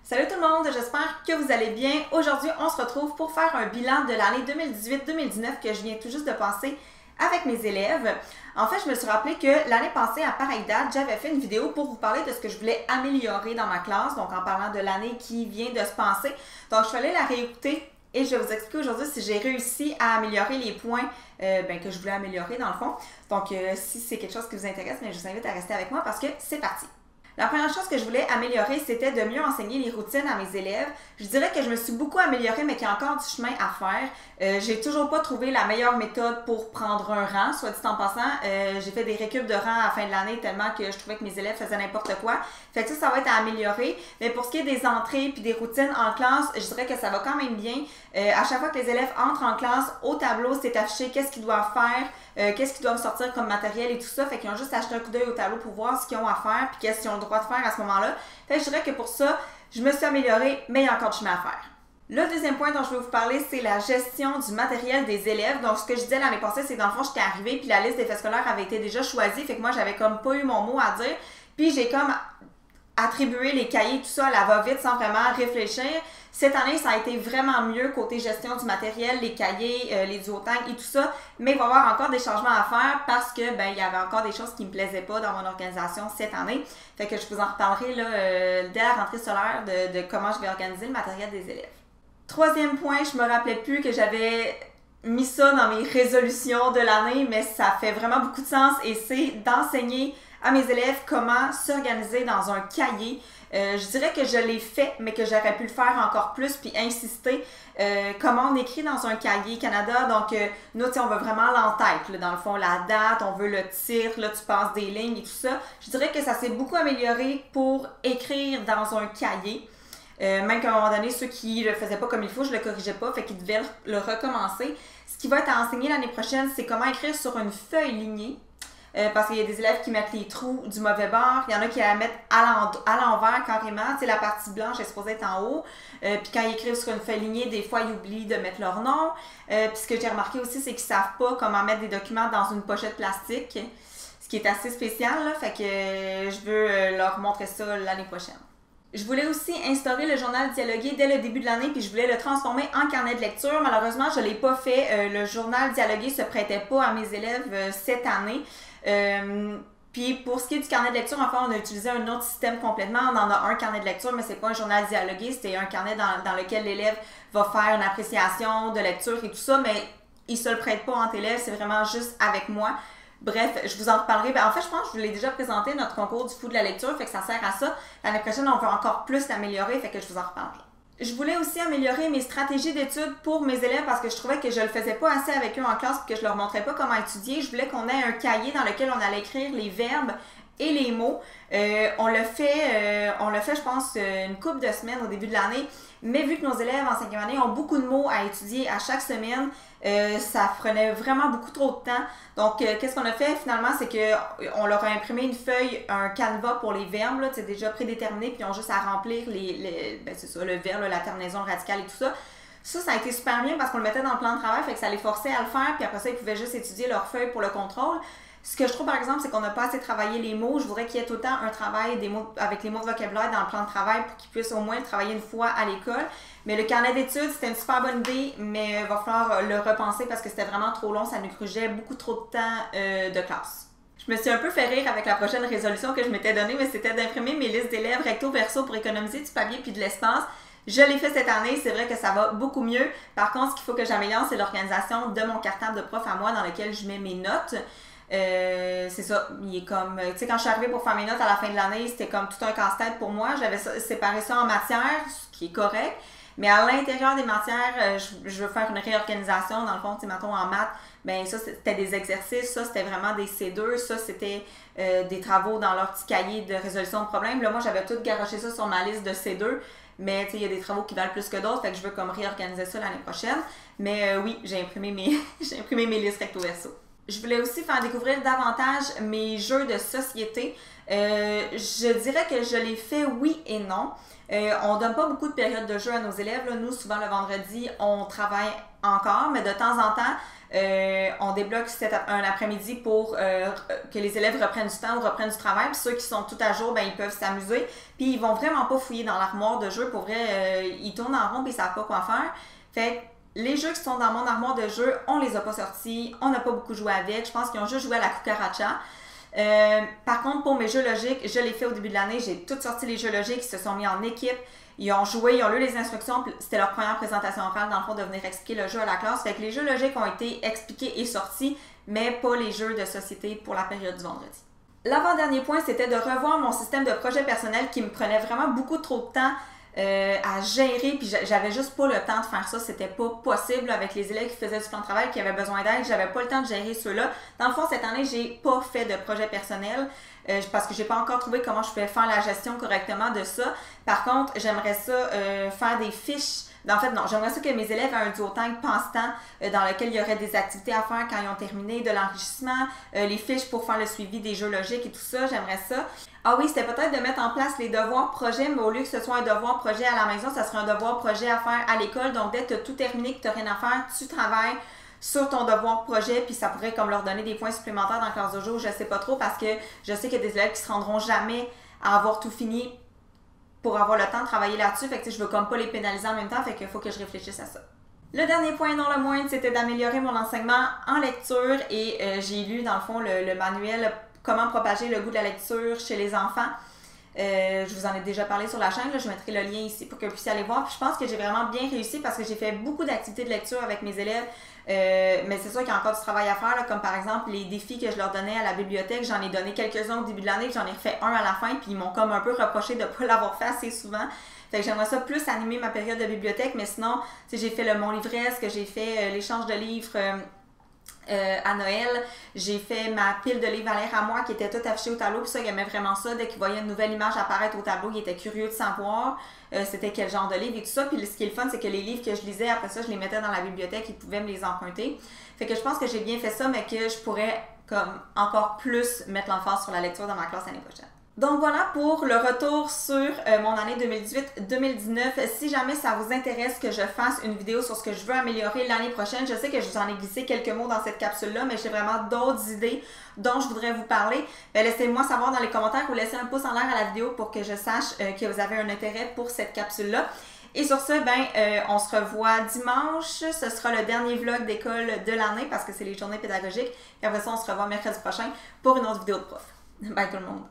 Salut tout le monde, j'espère que vous allez bien. Aujourd'hui, on se retrouve pour faire un bilan de l'année 2018-2019 que je viens tout juste de passer avec mes élèves. En fait, je me suis rappelé que l'année passée, à pareille date, j'avais fait une vidéo pour vous parler de ce que je voulais améliorer dans ma classe, donc en parlant de l'année qui vient de se passer. Donc, je suis allée la réécouter et je vais vous expliquer aujourd'hui si j'ai réussi à améliorer les points que je voulais améliorer dans le fond. Donc, si c'est quelque chose qui vous intéresse, je vous invite à rester avec moi parce que c'est parti. La première chose que je voulais améliorer, c'était de mieux enseigner les routines à mes élèves. Je dirais que je me suis beaucoup améliorée, mais qu'il y a encore du chemin à faire. J'ai toujours pas trouvé la meilleure méthode pour prendre un rang, soit dit en passant. J'ai fait des récup de rang à la fin de l'année tellement que je trouvais que mes élèves faisaient n'importe quoi. Fait que ça va être à améliorer. Mais pour ce qui est des entrées puis des routines en classe, je dirais que ça va quand même bien. À chaque fois que les élèves entrent en classe, au tableau, c'est affiché qu'est-ce qu'ils doivent faire, qu'est-ce qu'ils doivent sortir comme matériel et tout ça. Fait qu'ils ont juste acheté un coup d'œil au tableau pour voir ce qu'ils ont à faire puis qu'est-ce qu'ils ont le droit de faire à ce moment-là. Fait que je dirais que pour ça, je me suis améliorée, mais il y a encore du chemin à faire. Le deuxième point dont je vais vous parler, c'est la gestion du matériel des élèves. Donc, ce que je disais l'année passée, c'est que dans le fond, j'étais arrivée puis la liste des faits scolaires avait été déjà choisie. Fait que moi, j'avais comme pas eu mon mot à dire. Puis, j'ai comme attribué les cahiers, tout ça à la va-vite sans vraiment réfléchir. Cette année, ça a été vraiment mieux côté gestion du matériel, les cahiers, les duotangs et tout ça. Mais il va y avoir encore des changements à faire parce que il y avait encore des choses qui me plaisaient pas dans mon organisation cette année. Fait que je vous en reparlerai là, dès la rentrée scolaire de comment je vais organiser le matériel des élèves. Troisième point, je me rappelais plus que j'avais mis ça dans mes résolutions de l'année, mais ça fait vraiment beaucoup de sens et c'est d'enseigner à mes élèves comment s'organiser dans un cahier. Je dirais que je l'ai fait, mais que j'aurais pu le faire encore plus puis insister. Comment on écrit dans un cahier Canada. Donc, nous, on veut vraiment l'en-tête. Dans le fond, la date, on veut le titre, là, tu passes des lignes et tout ça. Je dirais que ça s'est beaucoup amélioré pour écrire dans un cahier. Même qu'à un moment donné, ceux qui le faisaient pas comme il faut, je le corrigeais pas, fait qu'ils devaient le recommencer. Ce qui va être à enseigner l'année prochaine, c'est comment écrire sur une feuille lignée. Parce qu'il y a des élèves qui mettent les trous du mauvais bord, il y en a qui la mettent à l'envers carrément, tu sais, la partie blanche est supposée être en haut, puis quand ils écrivent sur une feuille lignée, des fois ils oublient de mettre leur nom, puis ce que j'ai remarqué aussi, c'est qu'ils savent pas comment mettre des documents dans une pochette plastique, ce qui est assez spécial, là, fait que je veux leur montrer ça l'année prochaine. Je voulais aussi instaurer le journal dialogué dès le début de l'année, puis je voulais le transformer en carnet de lecture. Malheureusement, je ne l'ai pas fait. Le journal dialogué se prêtait pas à mes élèves cette année. Puis pour ce qui est du carnet de lecture, enfin, on a utilisé un autre système complètement. On en a un carnet de lecture, mais c'est pas un journal dialogué. C'était un carnet dans lequel l'élève va faire une appréciation de lecture et tout ça, mais il se le prête pas entre élèves. C'est vraiment juste avec moi. Bref, je vous en reparlerai. En fait, je pense que je vous l'ai déjà présenté, notre concours du fou de la lecture, fait que ça sert à ça. L'année prochaine, on va encore plus l'améliorer, fait que je vous en reparle. Je voulais aussi améliorer mes stratégies d'études pour mes élèves parce que je trouvais que je le faisais pas assez avec eux en classe et que je leur montrais pas comment étudier. Je voulais qu'on ait un cahier dans lequel on allait écrire les verbes et les mots. On le fait, je pense, une couple de semaines au début de l'année. Mais vu que nos élèves en 5e année ont beaucoup de mots à étudier à chaque semaine, ça prenait vraiment beaucoup trop de temps. Donc, qu'est-ce qu'on a fait finalement, c'est qu'on leur a imprimé une feuille, un canevas pour les verbes, c'est déjà prédéterminé, puis ils ont juste à remplir c'est ça, le verbe, la terminaison radicale et tout ça. Ça a été super bien parce qu'on le mettait dans le plan de travail, fait que ça les forçait à le faire, puis après ça, ils pouvaient juste étudier leur feuille pour le contrôle. Ce que je trouve par exemple, c'est qu'on n'a pas assez travaillé les mots. Je voudrais qu'il y ait tout le temps un travail des mots, avec les mots de vocabulaire dans le plan de travail pour qu'ils puissent au moins le travailler une fois à l'école. Mais le carnet d'études, c'était une super bonne idée, mais il va falloir le repenser parce que c'était vraiment trop long. Ça nous grugeait beaucoup trop de temps de classe. Je me suis un peu fait rire avec la prochaine résolution que je m'étais donnée, mais c'était d'imprimer mes listes d'élèves recto verso pour économiser du papier puis de l'espace. Je l'ai fait cette année, c'est vrai que ça va beaucoup mieux. Par contre, ce qu'il faut que j'améliore, c'est l'organisation de mon cartable de prof à moi dans lequel je mets mes notes. C'est ça, il est comme, tu sais, quand je suis arrivée pour faire mes notes à la fin de l'année, c'était comme tout un casse-tête pour moi. J'avais séparé ça en matières, ce qui est correct, mais à l'intérieur des matières, je veux faire une réorganisation. Dans le fond, tu sais, mettons en maths, ça c'était des exercices, ça c'était vraiment des C2, ça c'était des travaux dans leur petit cahier de résolution de problèmes. Là, moi, j'avais tout garoché ça sur ma liste de C2. Mais tu sais, il y a des travaux qui valent plus que d'autres, fait que je veux comme réorganiser ça l'année prochaine. Mais oui, j'ai imprimé mes listes recto verso. je voulais aussi faire découvrir davantage mes jeux de société. Je dirais que je les fais oui et non. On donne pas beaucoup de périodes de jeu à nos élèves. Là. Nous, souvent le vendredi, on travaille encore, mais de temps en temps, on débloque un après-midi pour que les élèves reprennent du temps ou reprennent du travail. Puis ceux qui sont tout à jour, ben, ils peuvent s'amuser. Puis ils vont vraiment pas fouiller dans l'armoire de jeu. Pour vrai, ils tournent en rond et ils savent pas quoi faire. Fait les jeux qui sont dans mon armoire de jeu, on les a pas sortis. On n'a pas beaucoup joué avec. Je pense qu'ils ont juste joué à la cucaracha. Par contre, pour mes jeux logiques, je l'ai fait au début de l'année. J'ai toutes sorti les jeux logiques. Ils se sont mis en équipe. Ils ont joué, ils ont lu les instructions. C'était leur première présentation orale, dans le fond, de venir expliquer le jeu à la classe. Fait que les jeux logiques ont été expliqués et sortis, mais pas les jeux de société pour la période du vendredi. L'avant-dernier point, c'était de revoir mon système de projet personnel qui me prenait vraiment beaucoup trop de temps à gérer, puis j'avais juste pas le temps de faire ça, c'était pas possible avec les élèves qui faisaient du plan de travail, qui avaient besoin d'aide, j'avais pas le temps de gérer ceux-là. Dans le fond, cette année, j'ai pas fait de projet personnel parce que j'ai pas encore trouvé comment je pouvais faire la gestion correctement de ça. Par contre, j'aimerais ça faire des fiches. En fait, non, j'aimerais ça que mes élèves aient un duotime passe-temps dans lequel il y aurait des activités à faire quand ils ont terminé, de l'enrichissement, les fiches pour faire le suivi des jeux logiques et tout ça, j'aimerais ça. Ah oui, c'était peut-être de mettre en place les devoirs projets, mais au lieu que ce soit un devoir projet à la maison, ça serait un devoir projet à faire à l'école. Donc, dès que tu as tout terminé, que tu n'as rien à faire, tu travailles sur ton devoir projet, puis ça pourrait comme leur donner des points supplémentaires dans la classe de jour, je sais pas trop, parce que je sais qu'il y a des élèves qui se rendront jamais à avoir tout fini pour avoir le temps de travailler là-dessus, fait que je veux comme pas les pénaliser en même temps, fait qu'il faut que je réfléchisse à ça. Le dernier point, non le moindre, c'était d'améliorer mon enseignement en lecture et j'ai lu dans le fond le manuel Comment propager le goût de la lecture chez les enfants. Je vous en ai déjà parlé sur la chaîne, là, je mettrai le lien ici pour que vous puissiez aller voir. Puis je pense que j'ai vraiment bien réussi parce que j'ai fait beaucoup d'activités de lecture avec mes élèves. Mais c'est sûr qu'il y a encore du travail à faire, là, comme par exemple les défis que je leur donnais à la bibliothèque. J'en ai donné quelques-uns au début de l'année, puis j'en ai refait un à la fin, puis ils m'ont comme un peu reproché de ne pas l'avoir fait assez souvent. Fait que j'aimerais ça plus animer ma période de bibliothèque, mais sinon, j'ai fait mon livresque, j'ai fait l'échange de livres à Noël, j'ai fait ma pile de livres à l'air à moi qui était tout affichée au tableau, puis ça, il aimait vraiment ça. Dès qu'il voyait une nouvelle image apparaître au tableau, il était curieux de savoir c'était quel genre de livre et tout ça. Puis ce qui est le fun, c'est que les livres que je lisais, après ça, je les mettais dans la bibliothèque, ils pouvaient me les emprunter. Fait que je pense que j'ai bien fait ça, mais que je pourrais comme encore plus mettre l'emphase sur la lecture dans ma classe l'année prochaine. Donc voilà pour le retour sur mon année 2018-2019. Si jamais ça vous intéresse que je fasse une vidéo sur ce que je veux améliorer l'année prochaine, je sais que je vous en ai glissé quelques mots dans cette capsule-là, mais j'ai vraiment d'autres idées dont je voudrais vous parler. Laissez-moi savoir dans les commentaires ou laissez un pouce en l'air à la vidéo pour que je sache que vous avez un intérêt pour cette capsule-là. Et sur ce, on se revoit dimanche. Ce sera le dernier vlog d'école de l'année parce que c'est les journées pédagogiques. Et après ça, on se revoit mercredi prochain pour une autre vidéo de prof. Bye tout le monde!